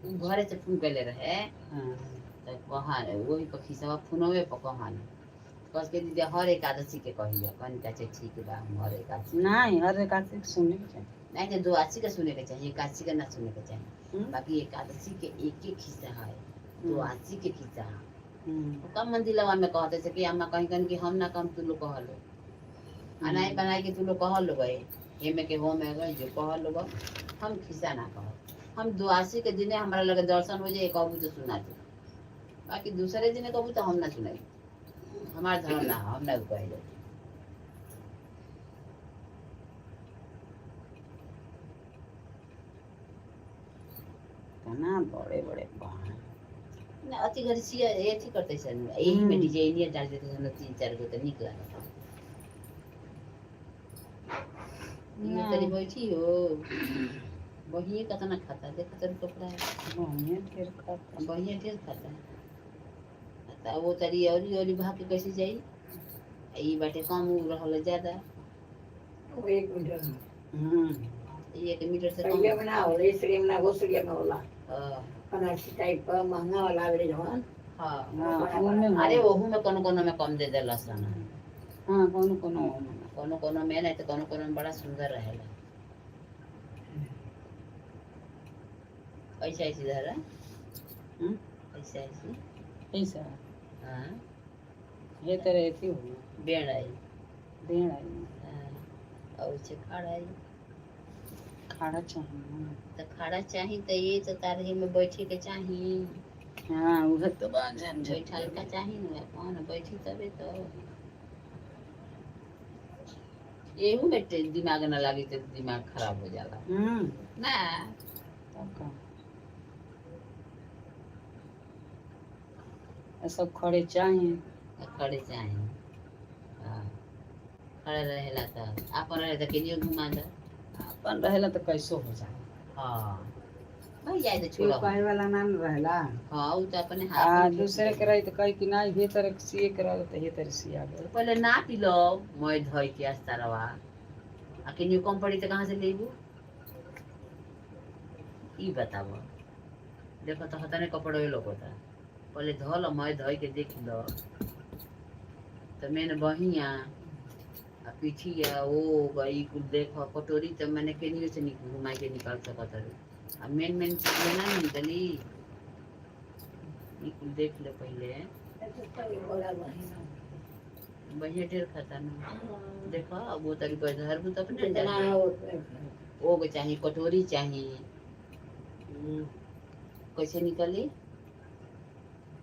घरे से फोन कैले रहे तो कहा वही पर खिसवा फोनवे पर कहा कस के दीदी हर एकादशी के कहिए कन का ठीक बा हर एकादशी नहीं हर एकादशी के सुने के चाहिए नहीं तो द्वादशी का सुने के चाहिए एकादशी का ना सुने के चाहिए बाकी एकादशी के एक एक खिस्सा है द्वादशी के खिस्सा है कम मंदिलवा में कहते थे कि हम कहीं कहीं कि हम ना कम तू लोग कह लो अनाई बनाई के तू लोग कह लो गए हेमे के हो में गए जो कह लो हम खिस्सा ना कह हम द्वादशी के दिन हमारा लगे दर्शन हो जाए कहूँ तो सुना दे बाकी दूसरे दिन कहूँ तो हम ना सुनाई हमारा धर्म ना हम ना कह दे ना बड़े बड़े ना अति घर सिया एथी करते सन यही में डिजाइन डाल देते सन 3-4 गो तो निक लागत ये तेरी बैठी हो बहिए कितना खाता देखो तेरे कपड़ा बहिए ढेर खाता है वो तरी और भाग के कैसे जाई ई बाटे कम उ रहल ज्यादा वो 1 मीटर 1 मीटर से कम ये बना हो इसलिए ना घोसड़िया में होला हां अनासी टाइप का महंगा वाला आवे जवन हां अरे ओहू में कोनो में कम दे देला सन हां कोनो में नहीं तो कोनो में बड़ा सुंदर रहेला ऐसा ऐसी धरा ऐसा हां ये तरह थी हो बेड़ आई हां और से खाड़ा चाहिए तो खाड़ा चाहिए तो ये तो तारही में बैठे के चाहिए हां वो तो बाजन बैठल का चाहिए ना कौन बैठी तबे तो एहू में दिमाग न लागे तो दिमाग खराब हो जाला ना सब खड़े चाहिए खड़े रहेला तो अपन रहे तो केनियो घुमा दे अपन रहेला तो कैसो हो जाए हां भाई जाए तो छोड़ा पाए वाला नाम रहेला हां वो तो अपने हाथ दूसरे के रही तो कहीं कि ना ये तरह सीए करा तो ये तरह सिया दे पहले ना पी लो मैं धोई के अस्तारवा आ केनियो कम पड़ी तो कहां से लेबू ई बताओ देखो तो हतने कपड़े लोग होता पहले धो लो मैं धोई के देख लो तो मैंने बहिया आ पीछिया वो गई कुछ देखो कटोरी तो मैंने केनियो से घुमा के निकाल सकता है अब मेन चीज ना निकली ई कुछ देख ले पहले बहिया ढेर खाता ना देखो अब वो तरी पर धर तो अपने कितना वो को चाहिए कटोरी चाहिए कैसे निकली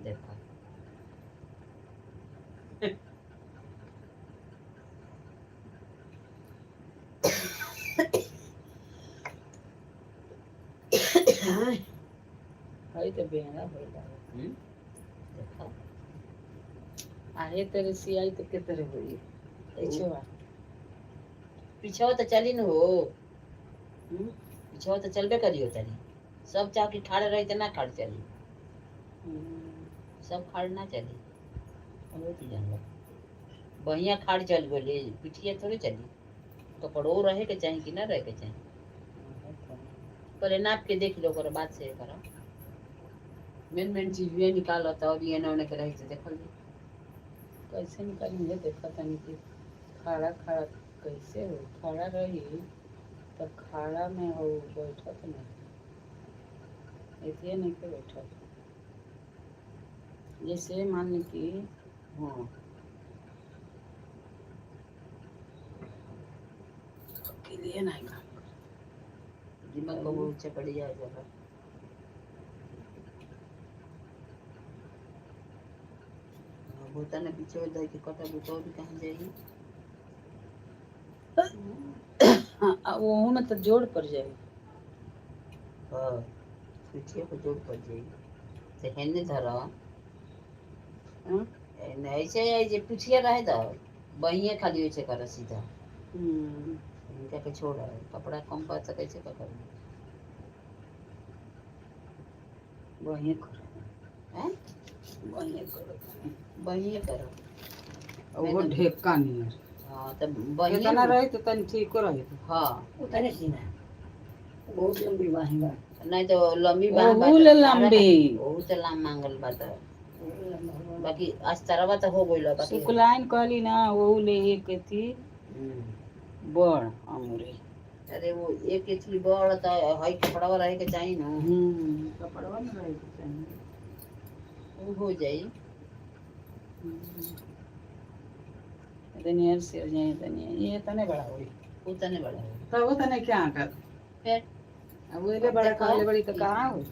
देखो है तो बेहरा होइला देखो आहे तेरे सियाई तो के तरह होई पीछे तो चली न हो पीछे तो चलबे करियो तरी सब चाह के खाड़ रही तो ना खाड़ चली सब खाड़ ना चली बहुत जान लो बढ़िया खाड़ चल बोले पिठिया थोड़ी चली तो पड़ो रहे के चाहिए कि ना रहे के चाहिए पहले नाप के देख लो कर बात से करो मेन चीज ये निकालो तो अभी एने ओने के रही से देखो कैसे निकालेंगे देखा था कि खाड़ा कैसे हो खाड़ा रही तो खाड़ा में हो बैठा तो नहीं ऐसे नहीं के बैठा जैसे मान ली कि हाँ के लिए नहीं काम दिमाग को बहुत ऊंचा पड़ जाएगा होता ना पीछे हो जाए कि कटा बुता भी कहाँ जाएगी वो में तो जोड़ पड़ जाएगी हाँ पीछे को जोड़ पड़ जाएगी तो हेने धरा ऐसे जे पिछिया रहे तो बहिए खाली वैसे कर सीधा इनका के छोड़ कपड़ा कम पा सके से पकड़ बहिए करो हैं बहिए करो वो ढेका नहीं हां तो बहिए ढेका ना रहे तो तन ठीक रहे हां उतने सीना बहुत लंबी बाहेगा नहीं तो लंबी ओहू ले लंबी ओहू तो लाम मांगल बा तो बाकी आज तरवा तो हो गइल बाकी शुक्लाइन कहली ना ओहू ले एक थी हम्म। बड़ अंगूरी अरे वो एक इतनी बड़ तो हई कपड़ा रहे के चाहिए ना कपड़वा में रहे के चाहिए वो हो जाई तनियर से हो जाए तनियर ये तने बड़ा होई वो तने बड़ा है तो वो तने क्या कर फिर अब वो ले बड़ा कर ले बड़ी तो कहाँ हो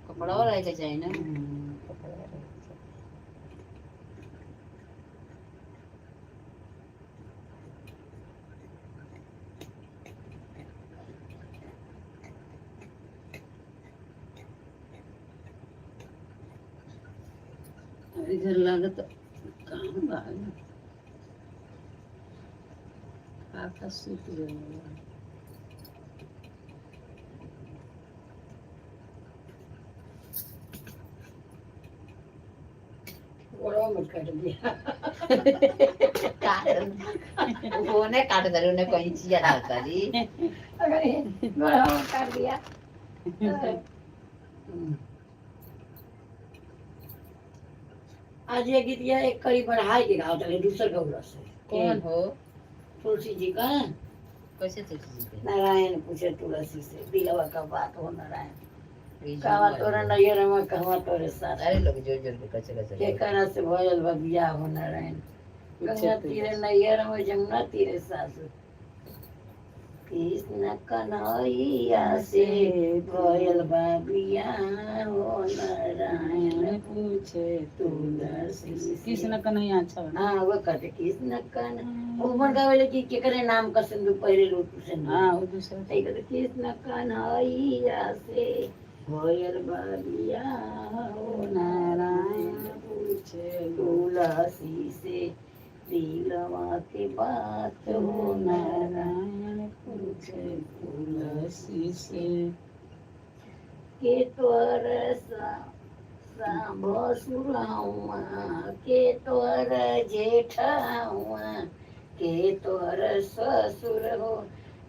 कपड़ा रहे के चाहिए ना कपड़ा रहे इधर लागत काम बा काका सूत गए गोड़ों में कट दिया वो ने काट दे उन्हें कोई चीज डाल करी अगर ये गोड़ों में काट दिया आज ये गीत ये एक कड़ी बढ़ाई के गाओ चले दूसर गौरा से कौन हो तुलसी जी का कैसे तुलसी जी नारायण पूछे तुलसी से दिलवा का बात हो नारायण के कहवा तोरा नैयर में कहवा तोरे साथ अरे लोग जोर जोर के कैसे के कैसे करा से भयल बा बियाह हो नारायण गंगा तीरे नैयर में जमुना तीरे सासु कृष्ण कन्हैया से भयल बा बियाह हो नारायण पूछे तुलसी से। कृष्ण कन्हैया अच्छा बना हाँ वो कहते कृष्ण कन्हैया वो मन गावेले कि केकरे नाम का सिंधु पहरे लो तू सिंधु हाँ वो दूसरा ऐ कहते कृष्ण कन्हैया से भयल बा बियाह हो नारायण पूछे तुलसी से दिलवा के बात हो नारायण नारायण पूछे तुलसी से के तोर भसुरवा के तोर जेठवा के तोर ससुर हो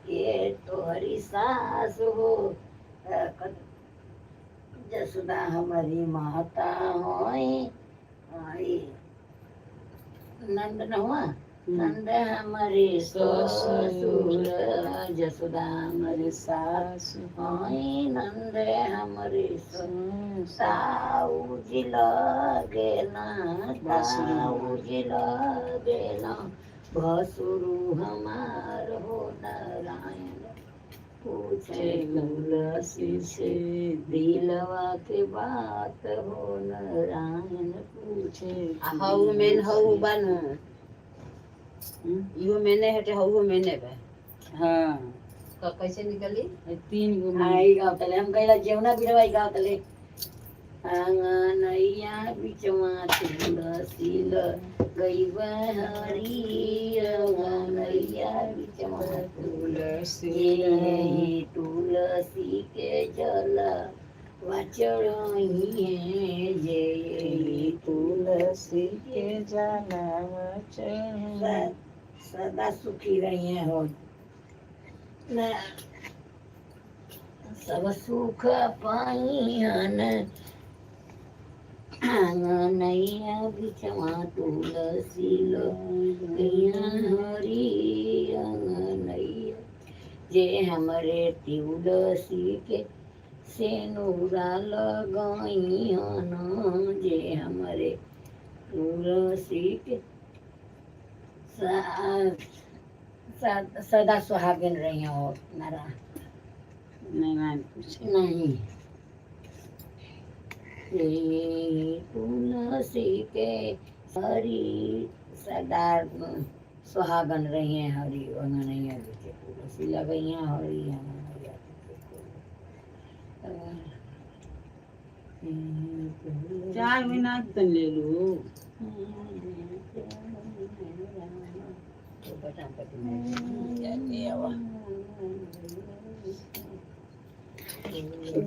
के तोहरी सास हो जसुदा हमारी माता होई नंद न हुआ नंद हमारे ससुर जसुदा हमारे सासु होई नंद हमारे साऊ जी लगेला साऊ जी लगेला भसुरु हमार हो नारायण पूछे तुलसी से दिलवा के बात हो नारायण पूछे हाउ मेन हाउ बानु यो मैंने हटे हाउ मैंने बा हाँ कैसे निकली तीन गो आई गाँव तले हम गईला जेवना बिरवाई गाँव तले आंगनैया बिचवा तुलसी ल गईब हरी आंगनैया बिचवा तुलसी ये तुलसी के जल वचड़ही है जे तुलसी के जलावा चढ़ सदा सुखी रही हो न सब सुख पाइहन आंगनैया बिचवा तुलसी लैया हरी आंगनैया जे हमरे तुलसी के सेनुरा लगाइहन जे हमरे तुलसी के सदा सुहागिन रही हो नारा नहीं पूछे नहीं ये तुलसी के हरी सदा सुहागन रही है हरी अंगनैया के तुलसी लगैया हरी अंगनैया चार महीना तन ले लो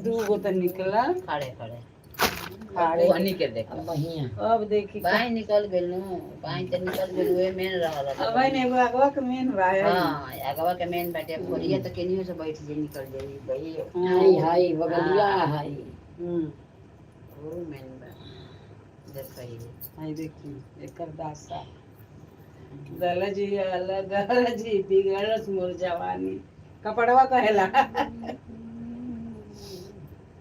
दू गो तो निकला खड़े खड़े फाड़े पानी के देखो अब बढ़िया अब देखी बाई निकल गेल नु बाई त निकल गेल वे मेन रहल अब ने एगो अगवा के मेन भाई हां अगवा के मेन बाटे खोरिया त केनियो से बैठ जे निकल जाई भाई हाय हाय बगलिया हाय वो मेन बा देखई आई देखी एकर दासा गलजी अलग गलजी बिगड़स मोर जवानी कपड़वा कहेला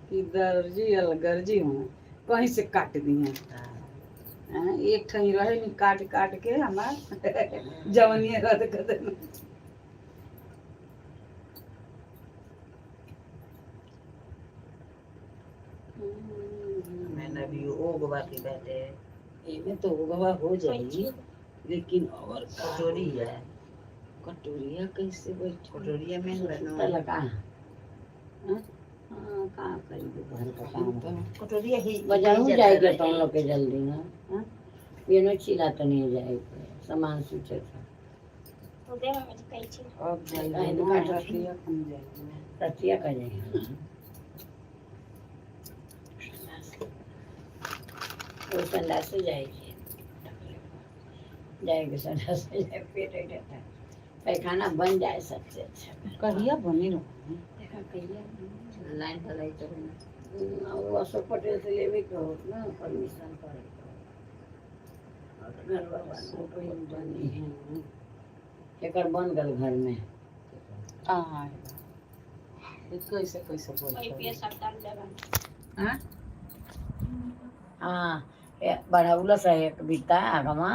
कि दर्जी अलगर्जी हूँ कहीं से काट दी हैं एक ठही रहे नहीं काट काट के हमार जवनिया रद कर देना मैंने अभी ओ गोबा की बाटे इनमें तो उगवा हो जाएगी लेकिन और कटोरी है कटोरिया कैसे बैठ कटोरिया में तो लगा हाँ कहाँ करेंगे घर का काम कटोरिया ही बाजारों जाएगा तो हम लोग के जल्दी ना हाँ? ये नहीं चिल्ला तो नहीं जाएगा सामान सूचे था अब जाएगी ना रतिया कम जाएगी रतिया का जाएगा वो संडास से जाएगी संडास से जाए पेट रहता है पैखाना बन जाए सबसे अच्छा कहिया बनी रहो देखा कहिया लाइन पर लाई तो वो अशोक पटेल से लेवे के हो ना परमिशन करे और घर वाला कोई बनी है एकर बन गल घर में हाँ कैसे कैसे बोल हाँ हाँ बढ़ाउला सा एक बीता आगमा